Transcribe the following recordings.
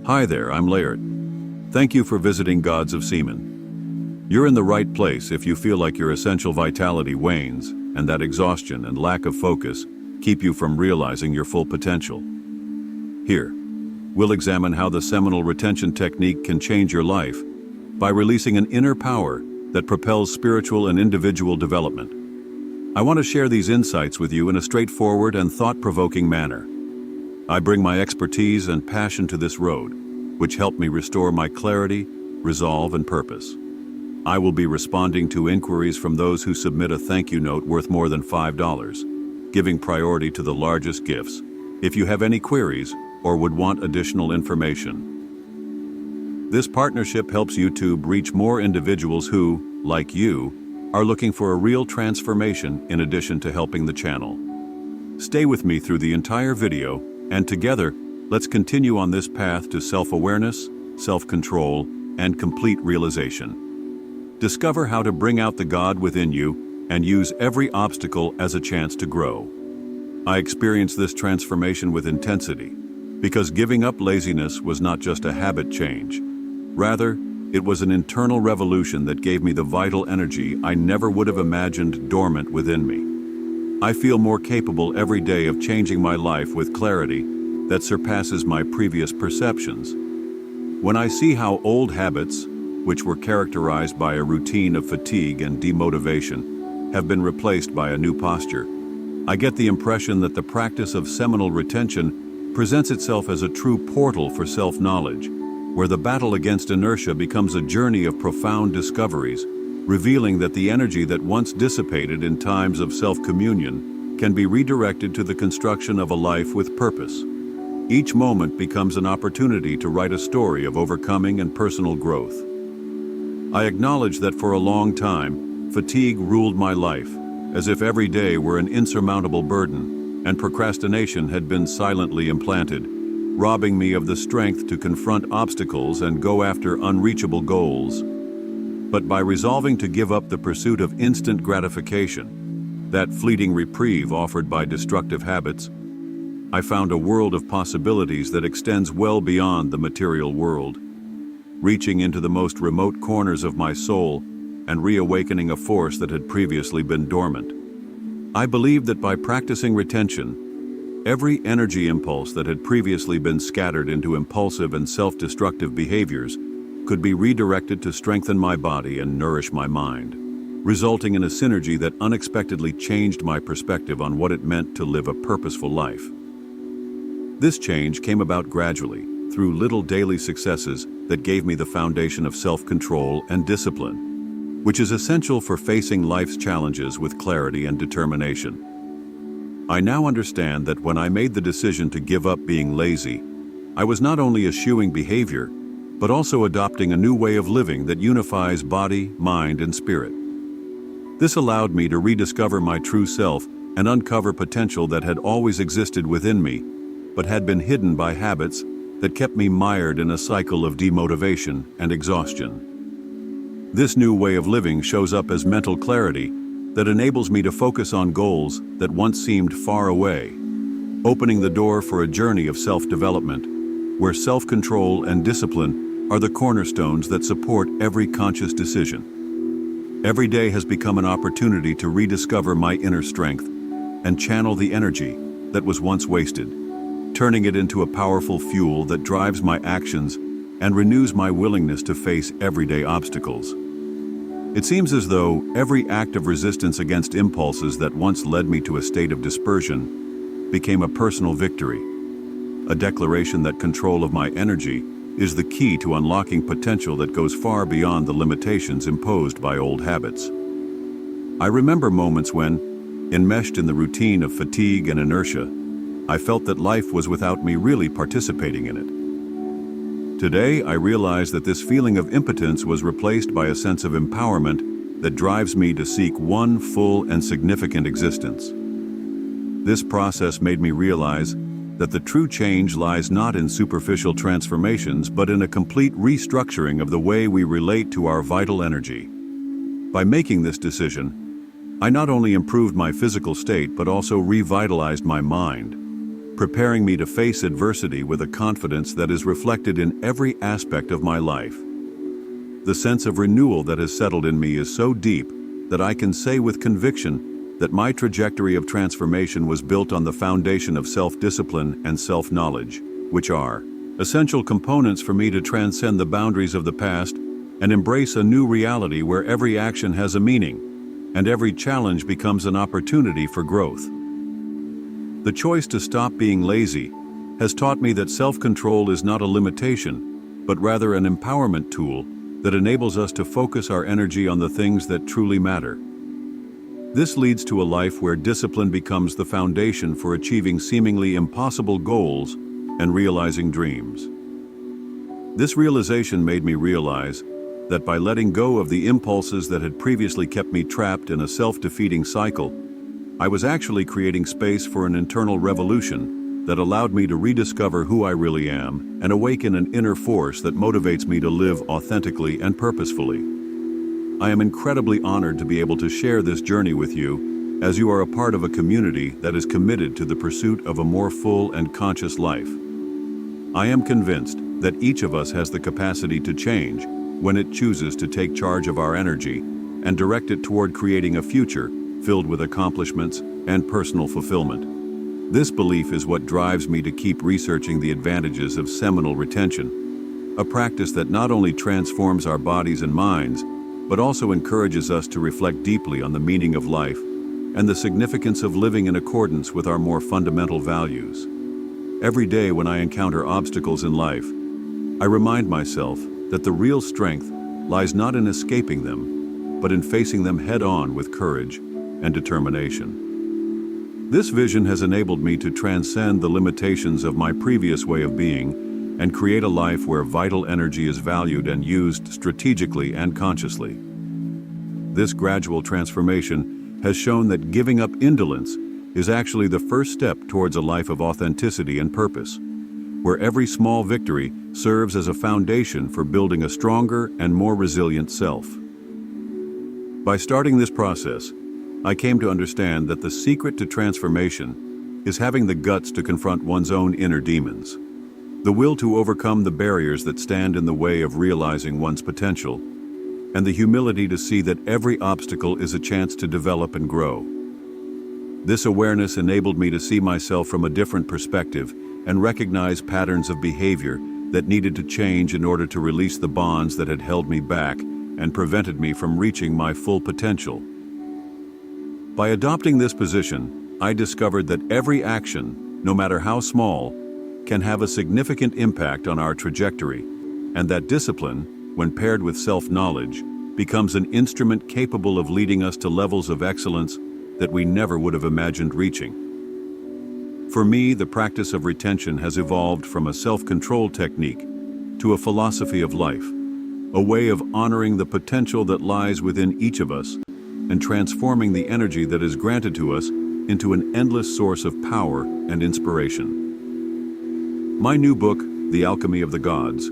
Hi there, I'm Laird. Thank you for visiting Gods of Semen. You're in the right place if you feel like your essential vitality wanes and that exhaustion and lack of focus keep you from realizing your full potential. Here, we'll examine how the seminal retention technique can change your life by releasing an inner power that propels spiritual and individual development. I want to share these insights with you in a straightforward and thought-provoking manner. I bring my expertise and passion to this road, which helped me restore my clarity, resolve, and purpose. I will be responding to inquiries from those who submit a thank you note worth more than $5, giving priority to the largest gifts. If you have any queries or would want additional information, this partnership helps YouTube reach more individuals who, like you, are looking for a real transformation in addition to helping the channel. Stay with me through the entire video, and together, let's continue on this path to self-awareness, self-control, and complete realization. Discover how to bring out the God within you and use every obstacle as a chance to grow. I experienced this transformation with intensity because giving up laziness was not just a habit change. Rather, it was an internal revolution that gave me the vital energy I never would have imagined dormant within me. I feel more capable every day of changing my life with clarity that surpasses my previous perceptions. When I see how old habits, which were characterized by a routine of fatigue and demotivation, have been replaced by a new posture, I get the impression that the practice of seminal retention presents itself as a true portal for self-knowledge, where the battle against inertia becomes a journey of profound discoveries, revealing that the energy that once dissipated in times of self-communion can be redirected to the construction of a life with purpose. Each moment becomes an opportunity to write a story of overcoming and personal growth. I acknowledge that for a long time, fatigue ruled my life, as if every day were an insurmountable burden, and procrastination had been silently implanted, robbing me of the strength to confront obstacles and go after unreachable goals. But by resolving to give up the pursuit of instant gratification, that fleeting reprieve offered by destructive habits, I found a world of possibilities that extends well beyond the material world, reaching into the most remote corners of my soul and reawakening a force that had previously been dormant. I believe that by practicing retention, every energy impulse that had previously been scattered into impulsive and self-destructive behaviors could be redirected to strengthen my body and nourish my mind, resulting in a synergy that unexpectedly changed my perspective on what it meant to live a purposeful life. This change came about gradually, through little daily successes that gave me the foundation of self-control and discipline, which is essential for facing life's challenges with clarity and determination. I now understand that when I made the decision to give up being lazy, I was not only eschewing behavior, but also adopting a new way of living that unifies body, mind, and spirit. This allowed me to rediscover my true self and uncover potential that had always existed within me, but had been hidden by habits that kept me mired in a cycle of demotivation and exhaustion. This new way of living shows up as mental clarity that enables me to focus on goals that once seemed far away, opening the door for a journey of self-development, where self-control and discipline are the cornerstones that support every conscious decision. Every day has become an opportunity to rediscover my inner strength and channel the energy that was once wasted, turning it into a powerful fuel that drives my actions and renews my willingness to face everyday obstacles. It seems as though every act of resistance against impulses that once led me to a state of dispersion became a personal victory, a declaration that control of my energy is the key to unlocking potential that goes far beyond the limitations imposed by old habits. I remember moments when, enmeshed in the routine of fatigue and inertia, I felt that life was without me really participating in it. Today, I realize that this feeling of impotence was replaced by a sense of empowerment that drives me to seek one full and significant existence. This process made me realize that the true change lies not in superficial transformations, but in a complete restructuring of the way we relate to our vital energy. By making this decision, I not only improved my physical state, but also revitalized my mind, preparing me to face adversity with a confidence that is reflected in every aspect of my life. The sense of renewal that has settled in me is so deep that I can say with conviction that my trajectory of transformation was built on the foundation of self-discipline and self-knowledge, which are essential components for me to transcend the boundaries of the past and embrace a new reality where every action has a meaning and every challenge becomes an opportunity for growth. The choice to stop being lazy has taught me that self-control is not a limitation, but rather an empowerment tool that enables us to focus our energy on the things that truly matter. This leads to a life where discipline becomes the foundation for achieving seemingly impossible goals and realizing dreams. This realization made me realize that by letting go of the impulses that had previously kept me trapped in a self-defeating cycle, I was actually creating space for an internal revolution that allowed me to rediscover who I really am and awaken an inner force that motivates me to live authentically and purposefully. I am incredibly honored to be able to share this journey with you, as you are a part of a community that is committed to the pursuit of a more full and conscious life. I am convinced that each of us has the capacity to change when it chooses to take charge of our energy and direct it toward creating a future filled with accomplishments and personal fulfillment. This belief is what drives me to keep researching the advantages of seminal retention, a practice that not only transforms our bodies and minds, but also encourages us to reflect deeply on the meaning of life and the significance of living in accordance with our more fundamental values. Every day when I encounter obstacles in life, I remind myself that the real strength lies not in escaping them, but in facing them head-on with courage and determination. This vision has enabled me to transcend the limitations of my previous way of being and create a life where vital energy is valued and used strategically and consciously. This gradual transformation has shown that giving up indolence is actually the first step towards a life of authenticity and purpose, where every small victory serves as a foundation for building a stronger and more resilient self. By starting this process, I came to understand that the secret to transformation is having the guts to confront one's own inner demons, the will to overcome the barriers that stand in the way of realizing one's potential, and the humility to see that every obstacle is a chance to develop and grow. This awareness enabled me to see myself from a different perspective and recognize patterns of behavior that needed to change in order to release the bonds that had held me back and prevented me from reaching my full potential. By adopting this position, I discovered that every action, no matter how small, can have a significant impact on our trajectory, and that discipline, when paired with self-knowledge, becomes an instrument capable of leading us to levels of excellence that we never would have imagined reaching. For me, the practice of retention has evolved from a self-control technique to a philosophy of life, a way of honoring the potential that lies within each of us and transforming the energy that is granted to us into an endless source of power and inspiration. My new book, The Alchemy of the Gods,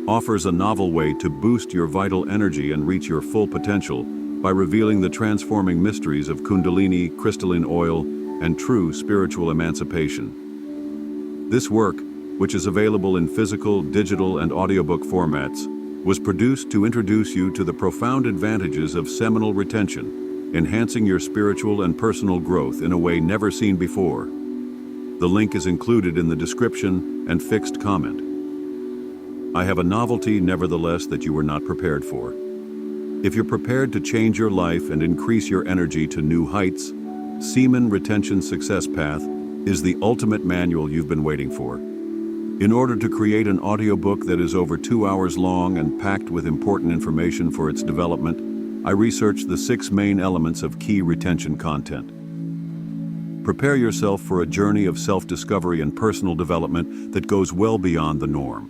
offers a novel way to boost your vital energy and reach your full potential by revealing the transforming mysteries of Kundalini, crystalline oil, and true spiritual emancipation. This work, which is available in physical, digital, and audiobook formats, was produced to introduce you to the profound advantages of seminal retention, enhancing your spiritual and personal growth in a way never seen before. The link is included in the description and fixed comment. I have a novelty, nevertheless, that you were not prepared for. If you're prepared to change your life and increase your energy to new heights, Semen Retention Success Path is the ultimate manual you've been waiting for. In order to create an audiobook that is over 2 hours long and packed with important information for its development, I researched the 6 main elements of key retention content. Prepare yourself for a journey of self-discovery and personal development that goes well beyond the norm.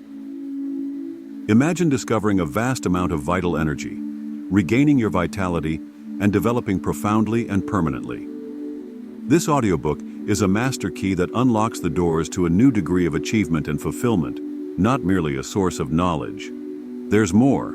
Imagine discovering a vast amount of vital energy, regaining your vitality, and developing profoundly and permanently. This audiobook is a master key that unlocks the doors to a new degree of achievement and fulfillment, not merely a source of knowledge. There's more.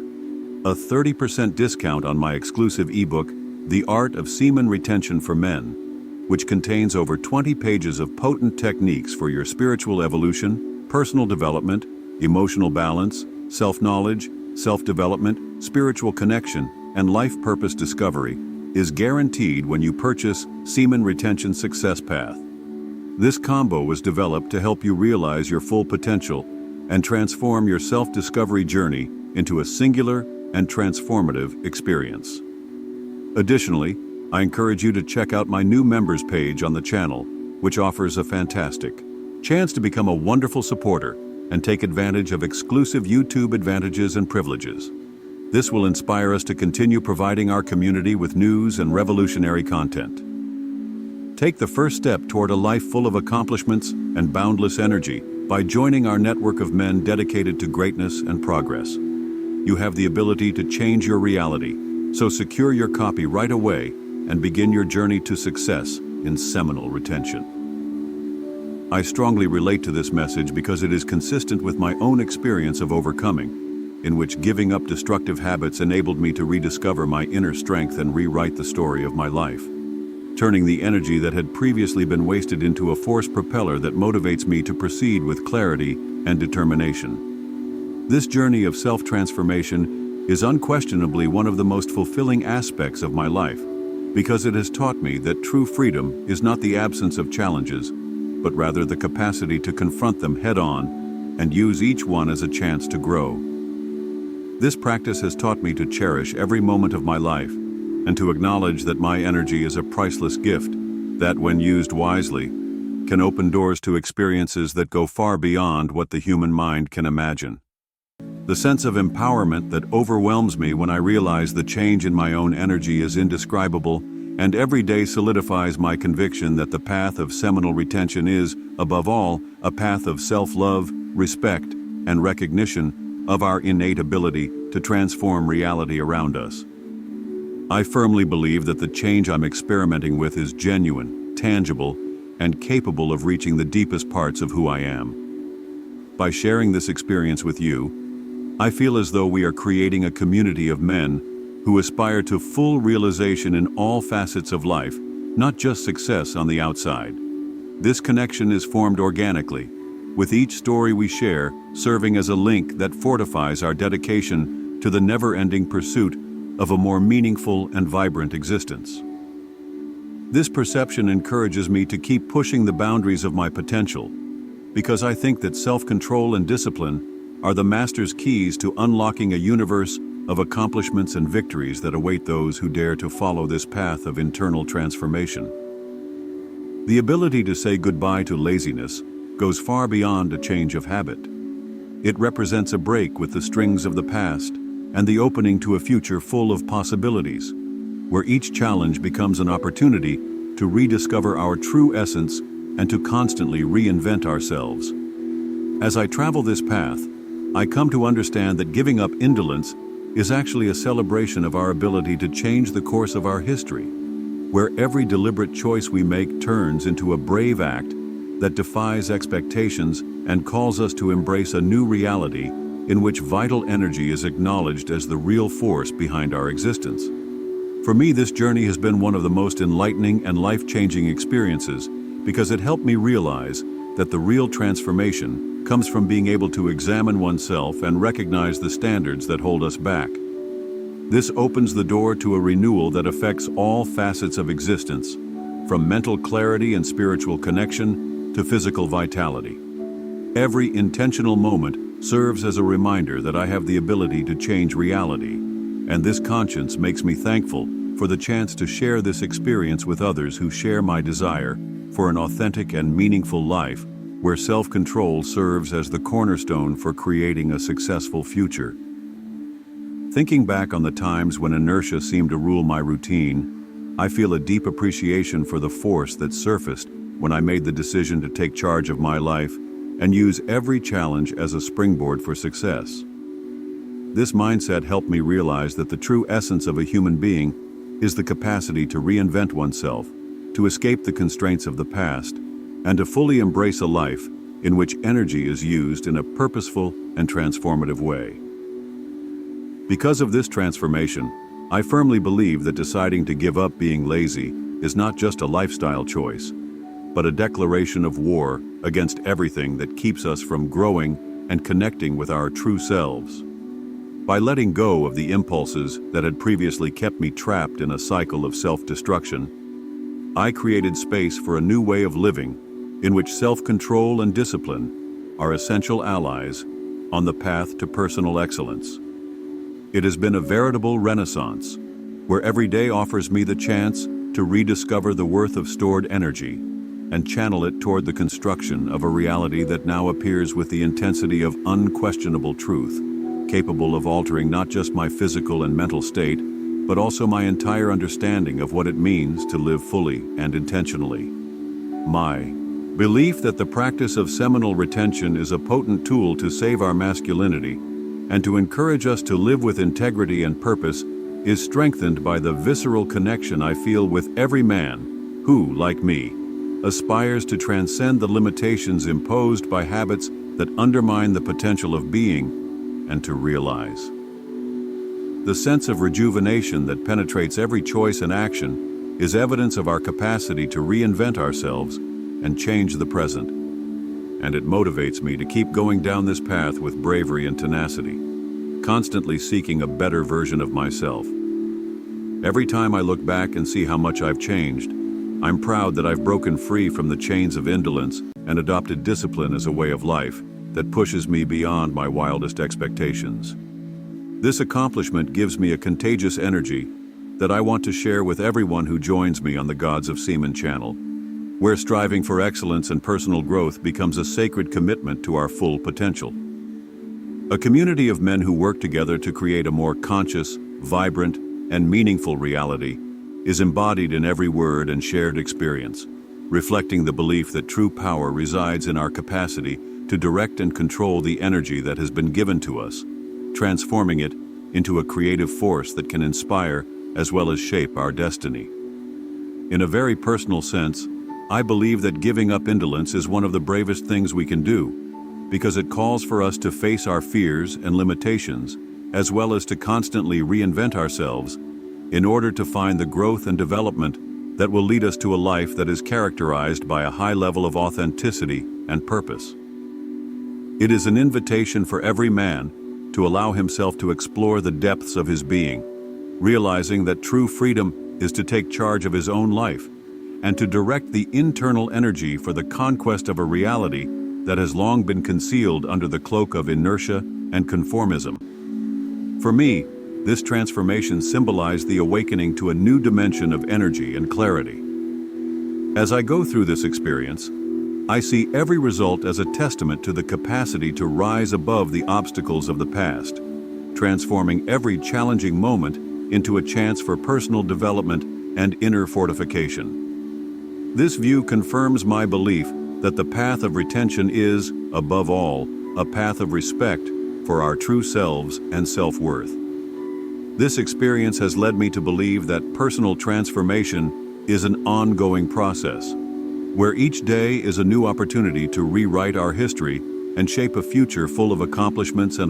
A 30% discount on my exclusive ebook, The Art of Semen Retention for Men, which contains over 20 pages of potent techniques for your spiritual evolution, personal development, emotional balance, self-knowledge, self-development, spiritual connection, and life purpose discovery, is guaranteed when you purchase Semen Retention Success Path. This combo was developed to help you realize your full potential and transform your self-discovery journey into a singular and transformative experience. Additionally, I encourage you to check out my new members page on the channel, which offers a fantastic chance to become a wonderful supporter and take advantage of exclusive YouTube advantages and privileges. This will inspire us to continue providing our community with news and revolutionary content. Take the first step toward a life full of accomplishments and boundless energy by joining our network of men dedicated to greatness and progress. You have the ability to change your reality, so secure your copy right away and begin your journey to success in seminal retention. I strongly relate to this message because it is consistent with my own experience of overcoming, in which giving up destructive habits enabled me to rediscover my inner strength and rewrite the story of my life, turning the energy that had previously been wasted into a force propeller that motivates me to proceed with clarity and determination. This journey of self-transformation is unquestionably one of the most fulfilling aspects of my life, because it has taught me that true freedom is not the absence of challenges, but rather the capacity to confront them head-on and use each one as a chance to grow. This practice has taught me to cherish every moment of my life and to acknowledge that my energy is a priceless gift that, when used wisely, can open doors to experiences that go far beyond what the human mind can imagine. The sense of empowerment that overwhelms me when I realize the change in my own energy is indescribable, and every day solidifies my conviction that the path of seminal retention is, above all, a path of self-love, respect, and recognition of our innate ability to transform reality around us. I firmly believe that the change I'm experimenting with is genuine, tangible, and capable of reaching the deepest parts of who I am. By sharing this experience with you, I feel as though we are creating a community of men who aspire to full realization in all facets of life, not just success on the outside. This connection is formed organically, with each story we share serving as a link that fortifies our dedication to the never-ending pursuit of a more meaningful and vibrant existence. This perception encourages me to keep pushing the boundaries of my potential, because I think that self-control and discipline are the master's keys to unlocking a universe of accomplishments and victories that await those who dare to follow this path of internal transformation. The ability to say goodbye to laziness goes far beyond a change of habit. It represents a break with the strings of the past and the opening to a future full of possibilities, where each challenge becomes an opportunity to rediscover our true essence and to constantly reinvent ourselves. As I travel this path, I come to understand that giving up indolence is actually a celebration of our ability to change the course of our history, where every deliberate choice we make turns into a brave act that defies expectations and calls us to embrace a new reality in which vital energy is acknowledged as the real force behind our existence. For me, this journey has been one of the most enlightening and life-changing experiences because it helped me realize that the real transformation comes from being able to examine oneself and recognize the standards that hold us back. This opens the door to a renewal that affects all facets of existence, from mental clarity and spiritual connection to physical vitality. Every intentional moment serves as a reminder that I have the ability to change reality, and this conscience makes me thankful for the chance to share this experience with others who share my desire for an authentic and meaningful life where self-control serves as the cornerstone for creating a successful future. Thinking back on the times when inertia seemed to rule my routine, I feel a deep appreciation for the force that surfaced when I made the decision to take charge of my life and use every challenge as a springboard for success. This mindset helped me realize that the true essence of a human being is the capacity to reinvent oneself, to escape the constraints of the past, and to fully embrace a life in which energy is used in a purposeful and transformative way. Because of this transformation, I firmly believe that deciding to give up being lazy is not just a lifestyle choice, but a declaration of war against everything that keeps us from growing and connecting with our true selves. By letting go of the impulses that had previously kept me trapped in a cycle of self-destruction, I created space for a new way of living in which self-control and discipline are essential allies on the path to personal excellence. It has been a veritable renaissance, where every day offers me the chance to rediscover the worth of stored energy and channel it toward the construction of a reality that now appears with the intensity of unquestionable truth, capable of altering not just my physical and mental state, but also my entire understanding of what it means to live fully and intentionally. My belief that the practice of seminal retention is a potent tool to save our masculinity and to encourage us to live with integrity and purpose is strengthened by the visceral connection I feel with every man who, like me, aspires to transcend the limitations imposed by habits that undermine the potential of being and to realize. The sense of rejuvenation that penetrates every choice and action is evidence of our capacity to reinvent ourselves and change the present. And it motivates me to keep going down this path with bravery and tenacity, constantly seeking a better version of myself. Every time I look back and see how much I've changed, I'm proud that I've broken free from the chains of indolence and adopted discipline as a way of life that pushes me beyond my wildest expectations. This accomplishment gives me a contagious energy that I want to share with everyone who joins me on the Gods of Semen channel, where striving for excellence and personal growth becomes a sacred commitment to our full potential. A community of men who work together to create a more conscious, vibrant, and meaningful reality is embodied in every word and shared experience, reflecting the belief that true power resides in our capacity to direct and control the energy that has been given to us, transforming it into a creative force that can inspire as well as shape our destiny. In a very personal sense, I believe that giving up indolence is one of the bravest things we can do, because it calls for us to face our fears and limitations, as well as to constantly reinvent ourselves in order to find the growth and development that will lead us to a life that is characterized by a high level of authenticity and purpose. It is an invitation for every man to allow himself to explore the depths of his being, realizing that true freedom is to take charge of his own life and to direct the internal energy for the conquest of a reality that has long been concealed under the cloak of inertia and conformism. For me, this transformation symbolized the awakening to a new dimension of energy and clarity. As I go through this experience, I see every result as a testament to the capacity to rise above the obstacles of the past, transforming every challenging moment into a chance for personal development and inner fortification. This view confirms my belief that the path of retention is, above all, a path of respect for our true selves and self-worth. This experience has led me to believe that personal transformation is an ongoing process, where each day is a new opportunity to rewrite our history and shape a future full of accomplishments that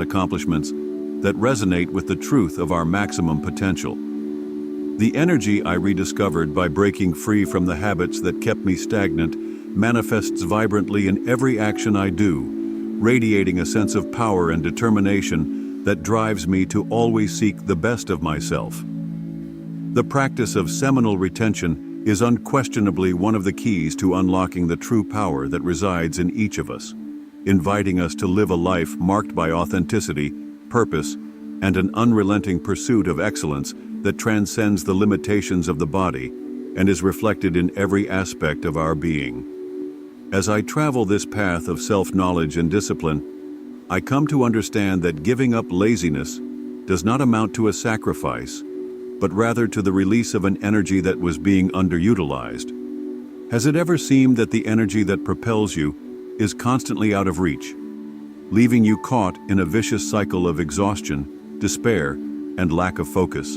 resonate with the truth of our maximum potential. The energy I rediscovered by breaking free from the habits that kept me stagnant manifests vibrantly in every action I do, radiating a sense of power and determination that drives me to always seek the best of myself. The practice of seminal retention is unquestionably one of the keys to unlocking the true power that resides in each of us, inviting us to live a life marked by authenticity, purpose, and an unrelenting pursuit of excellence that transcends the limitations of the body and is reflected in every aspect of our being. As I travel this path of self-knowledge and discipline, I come to understand that giving up laziness does not amount to a sacrifice, but rather to the release of an energy that was being underutilized. Has it ever seemed that the energy that propels you is constantly out of reach, leaving you caught in a vicious cycle of exhaustion, despair, and lack of focus?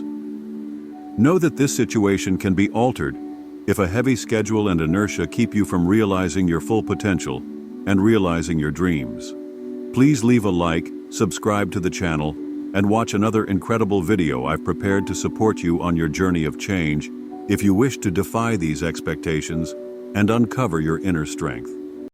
Know that this situation can be altered if a heavy schedule and inertia keep you from realizing your full potential and realizing your dreams. Please leave a like, subscribe to the channel, and watch another incredible video I've prepared to support you on your journey of change if you wish to defy these expectations and uncover your inner strength.